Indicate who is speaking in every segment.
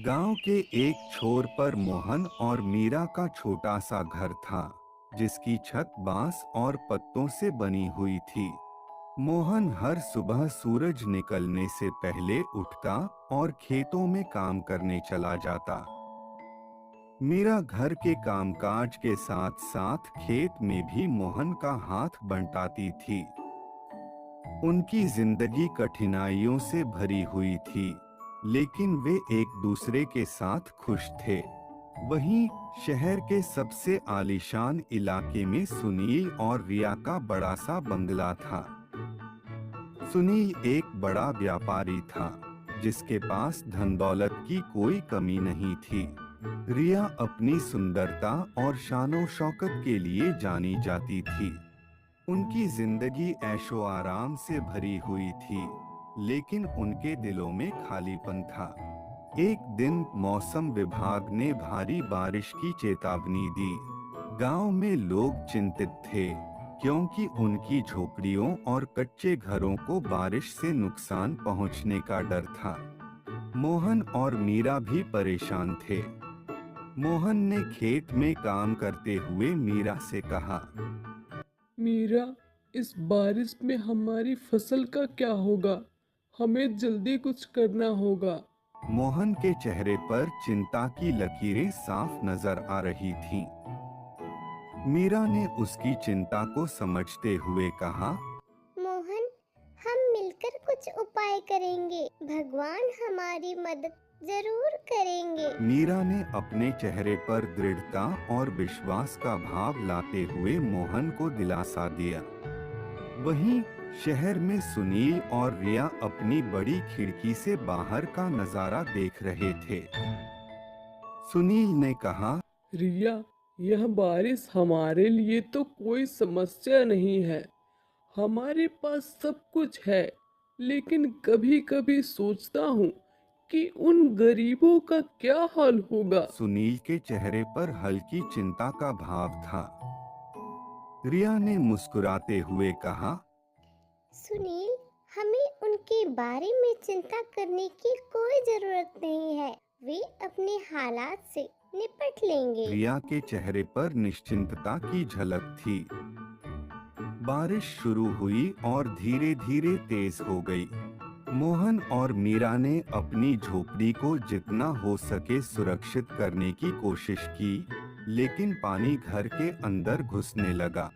Speaker 1: गांव के एक छोर पर मोहन और मीरा का छोटा सा घर था, जिसकी छत बांस और पत्तों से बनी हुई थी। मोहन हर सुबह सूरज निकलने से पहले उठता और खेतों में काम करने चला जाता। मीरा घर के कामकाज के साथ साथ खेत में भी मोहन का हाथ बंटाती थी। उनकी जिंदगी कठिनाइयों से भरी हुई थी, लेकिन वे एक दूसरे के साथ खुश थे। वहीं शहर के सबसे आलीशान इलाके में सुनील और रिया का बड़ा सा बंगला था। सुनील एक बड़ा व्यापारी था, जिसके पास धन दौलत की कोई कमी नहीं थी। रिया अपनी सुंदरता और शानो शौकत के लिए जानी जाती थी। उनकी जिंदगी ऐशो आराम से भरी हुई थी, लेकिन उनके दिलों में खालीपन था। एक दिन मौसम विभाग ने भारी बारिश की चेतावनी दी। गांव में लोग चिंतित थे, क्योंकि उनकी झोपड़ियों और कच्चे घरों को बारिश से नुकसान पहुंचने का डर था। मोहन और मीरा भी परेशान थे। मोहन ने खेत में काम करते हुए मीरा से कहा,
Speaker 2: मीरा, इस बारिश में हमारी फसल का क्या होगा? हमें जल्दी कुछ करना होगा।
Speaker 1: मोहन के चेहरे पर चिंता की लकीरें साफ नजर आ रही थीं। मीरा ने उसकी चिंता को समझते हुए कहा,
Speaker 3: मोहन, हम मिलकर कुछ उपाय करेंगे। भगवान हमारी मदद जरूर करेंगे।
Speaker 1: मीरा ने अपने चेहरे पर दृढ़ता और विश्वास का भाव लाते हुए मोहन को दिलासा दिया। वहीं शहर में सुनील और रिया अपनी बड़ी खिड़की से बाहर का नजारा देख रहे थे। सुनील ने कहा,
Speaker 2: रिया, यह बारिश हमारे लिए तो कोई समस्या नहीं है। हमारे पास सब कुछ है, लेकिन कभी-कभी सोचता हूँ कि उन गरीबों का क्या हाल होगा।
Speaker 1: सुनील के चेहरे पर हल्की चिंता का भाव था। रिया ने मुस्कुराते हुए कहा,
Speaker 3: सुनील, हमें उनके बारे में चिंता करने की कोई जरूरत नहीं है। वे अपने हालात से निपट लेंगे।
Speaker 1: रिया के चेहरे पर निश्चिंतता की झलक थी। बारिश शुरू हुई और धीरे धीरे तेज हो गई। मोहन और मीरा ने अपनी झोपड़ी को जितना हो सके सुरक्षित करने की कोशिश की, लेकिन पानी घर के अंदर घुसने लगा।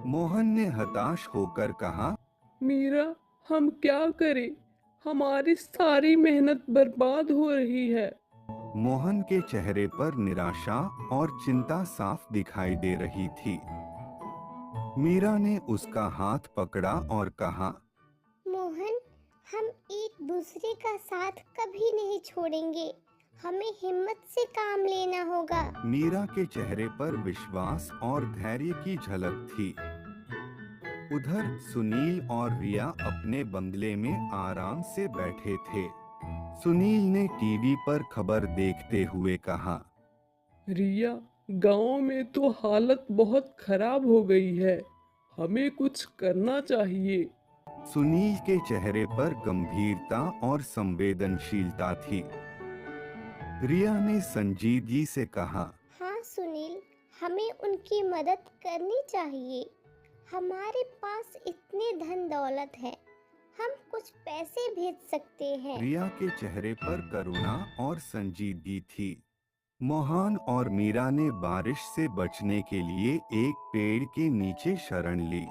Speaker 1: मोहन ने हताश होकर कहा,
Speaker 2: मीरा, हम क्या करें? हमारी सारी मेहनत बर्बाद हो रही है।
Speaker 1: मोहन के चेहरे पर निराशा और चिंता साफ दिखाई दे रही थी। मीरा ने उसका हाथ पकड़ा और कहा,
Speaker 3: मोहन, हम एक दूसरे का साथ कभी नहीं छोड़ेंगे। हमें हिम्मत से काम लेना होगा।
Speaker 1: मीरा के चेहरे पर विश्वास और धैर्य की झलक थी। उधर सुनील और रिया अपने बंगले में आराम से बैठे थे। सुनील ने टीवी पर खबर देखते हुए कहा,
Speaker 2: रिया, गांव में तो हालत बहुत खराब हो गई है। हमें कुछ करना चाहिए।
Speaker 1: सुनील के चेहरे पर गंभीरता और संवेदनशीलता थी। रिया ने संजीदगी से कहा,
Speaker 3: हाँ सुनील, हमें उनकी मदद करनी चाहिए। हमारे पास इतने धन दौलत है, हम कुछ पैसे भेज सकते हैं।
Speaker 1: रिया के चेहरे पर करुणा और संजीदगी थी। मोहन और मीरा ने बारिश से बचने के लिए एक पेड़ के नीचे शरण ली।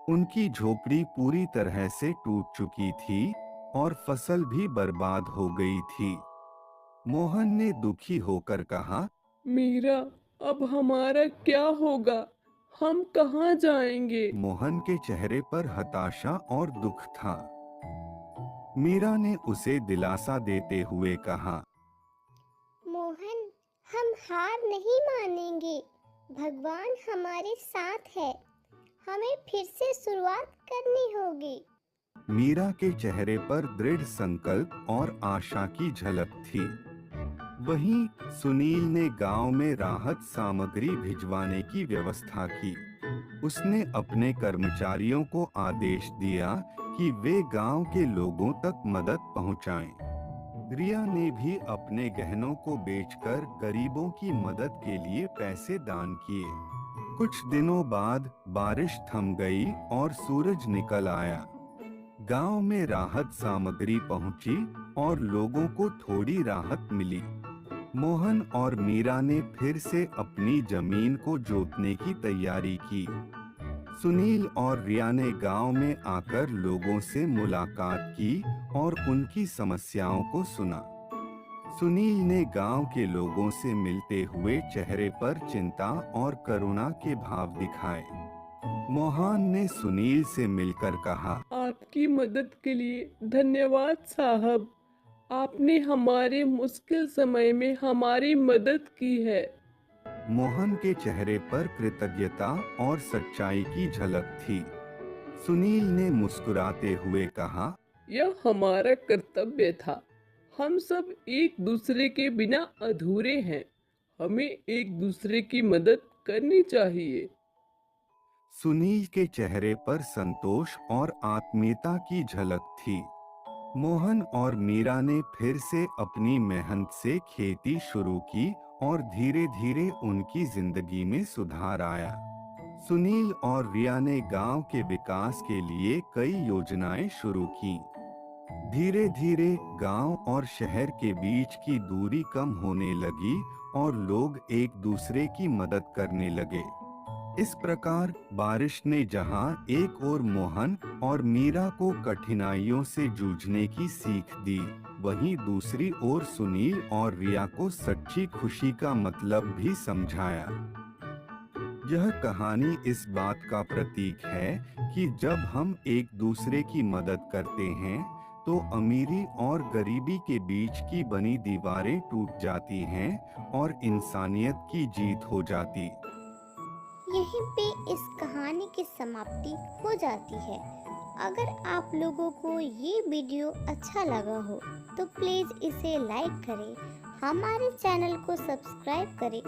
Speaker 1: उनकी झोपड़ी पूरी तरह से टूट चुकी थी और फसल भी बर्बाद हो गई थी। मोहन ने दुखी होकर कहा,
Speaker 2: मीरा, अब हमारा क्या होगा? हम कहाँ जाएंगे?
Speaker 1: मोहन के चेहरे पर हताशा और दुख था। मीरा ने उसे दिलासा देते हुए कहा,
Speaker 3: मोहन, हम हार नहीं मानेंगे। भगवान हमारे साथ है। हमें फिर से शुरुआत करनी होगी।
Speaker 1: मीरा के चेहरे पर दृढ़ संकल्प और आशा की झलक थी। वहीं सुनील ने गांव में राहत सामग्री भिजवाने की व्यवस्था की। उसने अपने कर्मचारियों को आदेश दिया कि वे गांव के लोगों तक मदद पहुंचाएं। रिया ने भी अपने गहनों को बेचकर गरीबों की मदद के लिए पैसे दान किए। कुछ दिनों बाद बारिश थम गई और सूरज निकल आया। गांव में राहत सामग्री पहुंची और लोगों को थोड़ी राहत मिली। मोहन और मीरा ने फिर से अपनी जमीन को जोतने की तैयारी की। सुनील और रिया ने गांव में आकर लोगों से मुलाकात की और उनकी समस्याओं को सुना। सुनील ने गांव के लोगों से मिलते हुए चेहरे पर चिंता और करुणा के भाव दिखाए। मोहन ने सुनील से मिलकर कहा,
Speaker 2: आपकी मदद के लिए धन्यवाद साहब। आपने हमारे मुश्किल समय में हमारी मदद की है।
Speaker 1: मोहन के चेहरे पर कृतज्ञता और सच्चाई की झलक थी। सुनील ने मुस्कुराते हुए कहा,
Speaker 2: यह हमारा कर्तव्य था। हम सब एक दूसरे के बिना अधूरे हैं। हमें एक दूसरे की मदद करनी चाहिए।
Speaker 1: सुनील के चेहरे पर संतोष और आत्मीयता की झलक थी। मोहन और मीरा ने फिर से अपनी मेहनत से खेती शुरू की और धीरे धीरे उनकी जिंदगी में सुधार आया। सुनील और रिया ने गांव के विकास के लिए कई योजनाएं शुरू की। धीरे धीरे गांव और शहर के बीच की दूरी कम होने लगी और लोग एक दूसरे की मदद करने लगे। इस प्रकार बारिश ने जहां एक ओर मोहन और मीरा को कठिनाइयों से जूझने की सीख दी, वहीं दूसरी ओर सुनील और रिया को सच्ची खुशी का मतलब भी समझाया। यह कहानी इस बात का प्रतीक है कि जब हम एक दूसरे की मदद करते हैं तो अमीरी और गरीबी के बीच की बनी दीवारें टूट जाती हैं और इंसानियत की जीत हो जाती।
Speaker 3: यहीं पे इस कहानी की समाप्ति हो जाती है। अगर आप लोगों को ये वीडियो अच्छा लगा हो तो प्लीज़ इसे लाइक करें, हमारे चैनल को सब्सक्राइब करें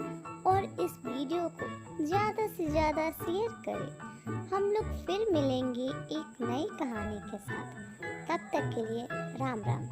Speaker 3: और इस वीडियो को ज़्यादा से ज़्यादा शेयर करें। हम लोग फिर मिलेंगे एक नई कहानी के साथ। तब तक के लिए राम राम।